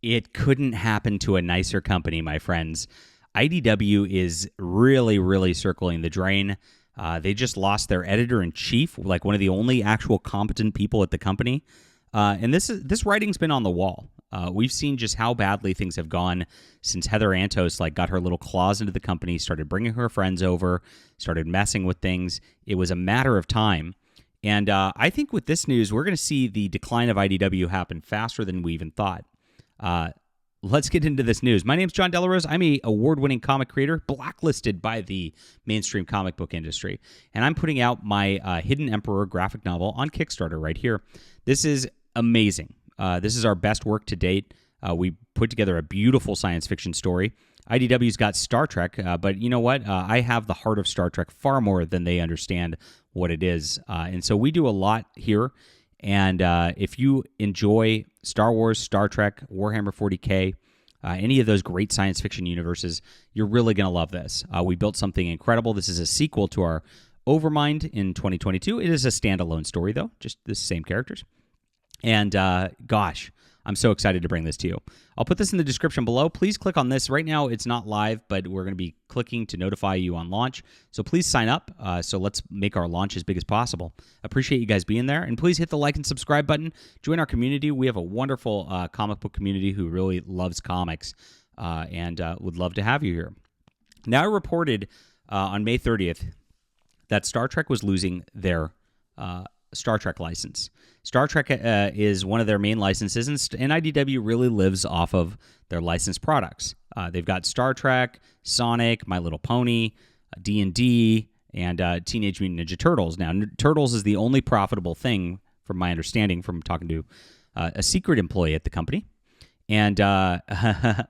It couldn't happen to a nicer company, my friends. IDW is really, really circling the drain. They just lost their editor-in-chief, like one of the only actual competent people at the company. And this writing's been on the wall. We've seen just how badly things have gone since Heather Antos got her little claws into the company, started bringing her friends over, started messing with things. It was a matter of time. And I think with this news, we're going to see the decline of IDW happen faster than we even thought. Let's get into this news. My name's John Delarose. I'm a award-winning comic creator, blacklisted by the mainstream comic book industry, and I'm putting out my Hidden Emperor graphic novel on Kickstarter right here. This is amazing. This is our best work to date. We put together a beautiful science fiction story. IDW's got Star Trek, but you know what? I have the heart of Star Trek far more than they understand what it is, and so we do a lot here. And if you enjoy Star Wars, Star Trek, Warhammer 40K, any of those great science fiction universes, you're really going to love this. We built something incredible. This is a sequel to our Overmind in 2022. It is a standalone story, though, just the same characters. And gosh, I'm so excited to bring this to you. I'll put this in the description below. Please click on this. Right now, it's not live, but we're going to be clicking to notify you on launch. So please sign up. So let's make our launch as big as possible. Appreciate you guys being there. And please hit the like and subscribe button. Join our community. We have a wonderful comic book community who really loves comics and would love to have you here. Now, I reported on May 30th that Star Trek was losing their Star Trek license. Star Trek is one of their main licenses, and IDW really lives off of their licensed products. They've got Star Trek, Sonic, My Little Pony, D&D, and Teenage Mutant Ninja Turtles. Now, Turtles is the only profitable thing, from my understanding, from talking to a secret employee at the company. And the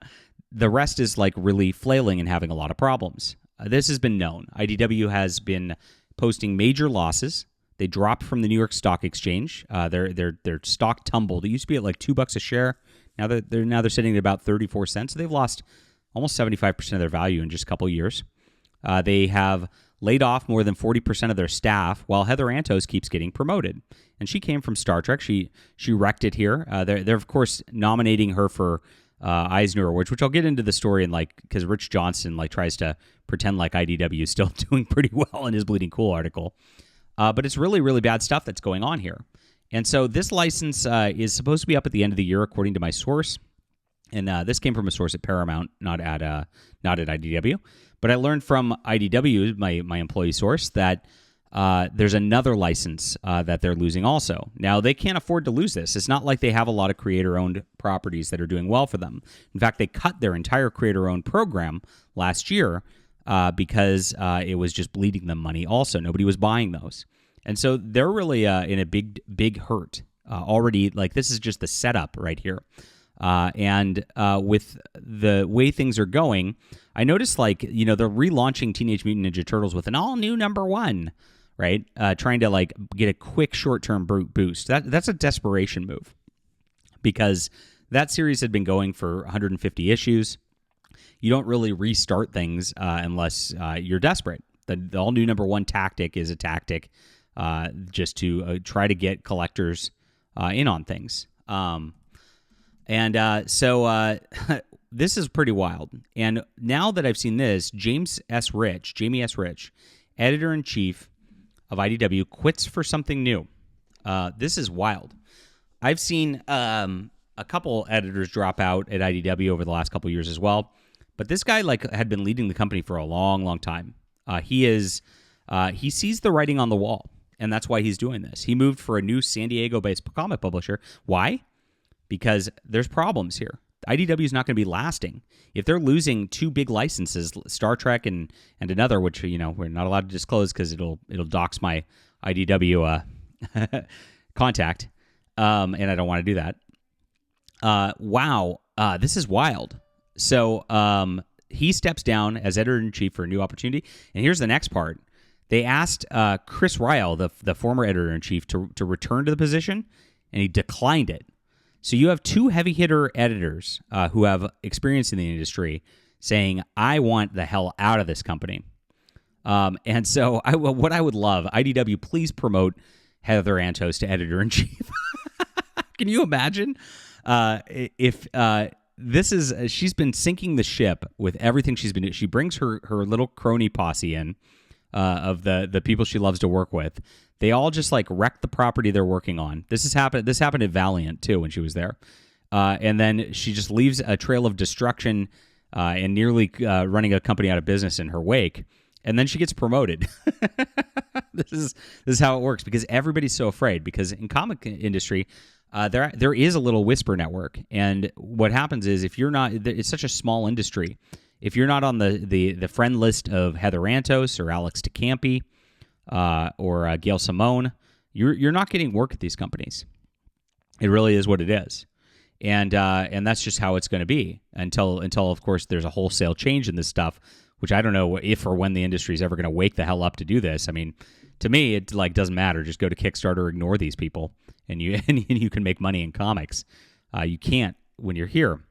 rest is really flailing and having a lot of problems. This has been known. IDW has been posting major losses. They dropped from the New York Stock Exchange. Their stock tumbled. It used to be at $2 a share. Now they're sitting at about 34 cents. So they've lost almost 75% of their value in just a couple of years. They have laid off more than 40% of their staff, while Heather Antos keeps getting promoted. And she came from Star Trek. She wrecked it here. They're of course nominating her for Eisner Awards, which I'll get into the story because Rich Johnson tries to pretend like IDW is still doing pretty well in his Bleeding Cool article. But it's really, really bad stuff that's going on here. And so this license is supposed to be up at the end of the year, according to my source. And this came from a source at Paramount, not at IDW. But I learned from IDW, my employee source, that there's another license that they're losing also. Now, they can't afford to lose this. It's not like they have a lot of creator-owned properties that are doing well for them. In fact, they cut their entire creator-owned program last year because it was just bleeding them money also. Nobody was buying those. And so they're really in a big hurt already. This is just the setup right here. And with the way things are going, I noticed they're relaunching Teenage Mutant Ninja Turtles with an all-new #1, right? Trying to get a quick short-term boost. That's a desperation move because that series had been going for 150 issues. You don't really restart things unless you're desperate. The all-new #1 tactic is a tactic just to try to get collectors in on things. So this is pretty wild. And now that I've seen this, Jamie S. Rich, editor-in-chief of IDW, quits for something new. This is wild. I've seen a couple editors drop out at IDW over the last couple years as well. But this guy had been leading the company for a long, long time. He sees the writing on the wall, and that's why he's doing this. He moved for a new San Diego-based comic publisher. Why? Because there's problems here. IDW is not going to be lasting. If they're losing two big licenses, Star Trek and another, which we're not allowed to disclose because it'll dox my IDW contact, and I don't want to do that. Wow, this is wild. So he steps down as editor-in-chief for a new opportunity. And here's the next part. They asked Chris Ryle, the former editor-in-chief, to return to the position, and he declined it. So you have two heavy-hitter editors who have experience in the industry saying, I want the hell out of this company. And so what I would love, IDW, please promote Heather Antos to editor-in-chief. Can you imagine? if this is, she's been sinking the ship with everything she's been doing. She brings her little crony posse in of the people she loves to work with. They all just like wreck the property they're working on. This happened at Valiant too when she was there. And then she just leaves a trail of destruction and nearly running a company out of business in her wake. And then she gets promoted. This is how it works, because everybody's so afraid. Because in comic industry, there is a little whisper network, and what happens is if you're not, it's such a small industry. If you're not on the friend list of Heather Antos or Alex DeCampi or Gail Simone, you're not getting work at these companies. It really is what it is. And that's just how it's going to be until of course there's a wholesale change in this stuff, which I don't know if or when the industry is ever going to wake the hell up to do this. I mean, to me, it like doesn't matter. Just go to Kickstarter, ignore these people, and you can make money in comics. You can't when you're here.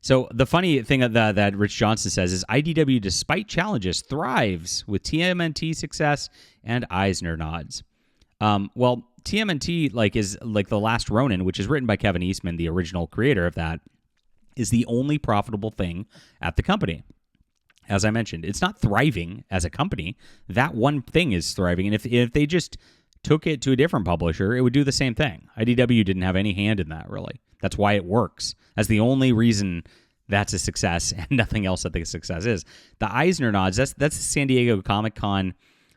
So the funny thing that Rich Johnson says is IDW, despite challenges, thrives with TMNT success and Eisner nods. Well, TMNT is like The Last Ronin, which is written by Kevin Eastman, the original creator of that, is the only profitable thing at the company. As I mentioned, it's not thriving as a company. That one thing is thriving, and if they just took it to a different publisher, it would do the same thing. IDW didn't have any hand in that, really. That's why it works. That's the only reason that's a success, and nothing else that the success is. The Eisner nods, that's San Diego Comic Con.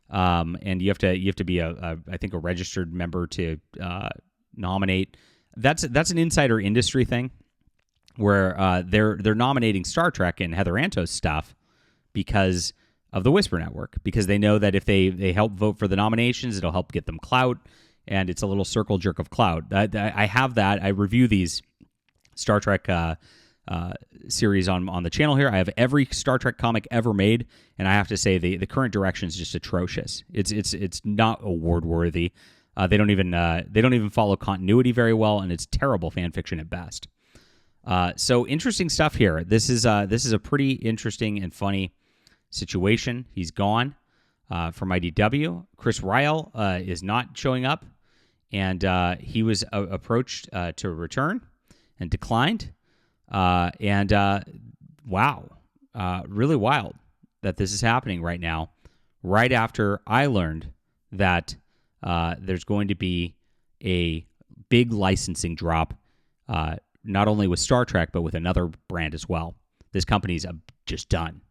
And you have to be I think a registered member to nominate. That's an insider industry thing where they're nominating Star Trek and Heather Antos stuff because of the Whisper Network, because they know that if they help vote for the nominations, it'll help get them clout, and it's a little circle jerk of clout. I have that. I review these Star Trek series on the channel here. I have every Star Trek comic ever made, and I have to say the current direction is just atrocious. It's not award worthy. They don't even follow continuity very well, and it's terrible fan fiction at best. So interesting stuff here. This is a pretty interesting and funny situation. He's gone from IDW. Chris Ryle is not showing up, and he was approached to return and declined. Wow, really wild that this is happening right now, right after I learned that there's going to be a big licensing drop, not only with Star Trek, but with another brand as well. This company's just done.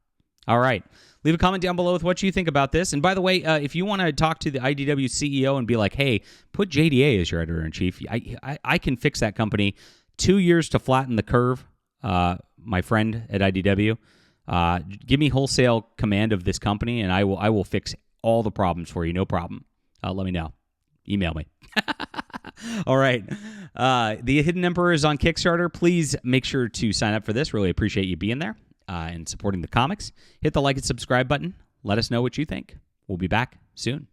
All right. Leave a comment down below with what you think about this. And by the way, if you want to talk to the IDW CEO and be like, hey, put JDA as your editor-in-chief, I can fix that company. 2 years to flatten the curve, my friend at IDW. Give me wholesale command of this company, and I will fix all the problems for you. No problem. Let me know. Email me. All right. The Hidden Emperor is on Kickstarter. Please make sure to sign up for this. Really appreciate you being there and supporting the comics. Hit the like and subscribe button. Let us know what you think. We'll be back soon.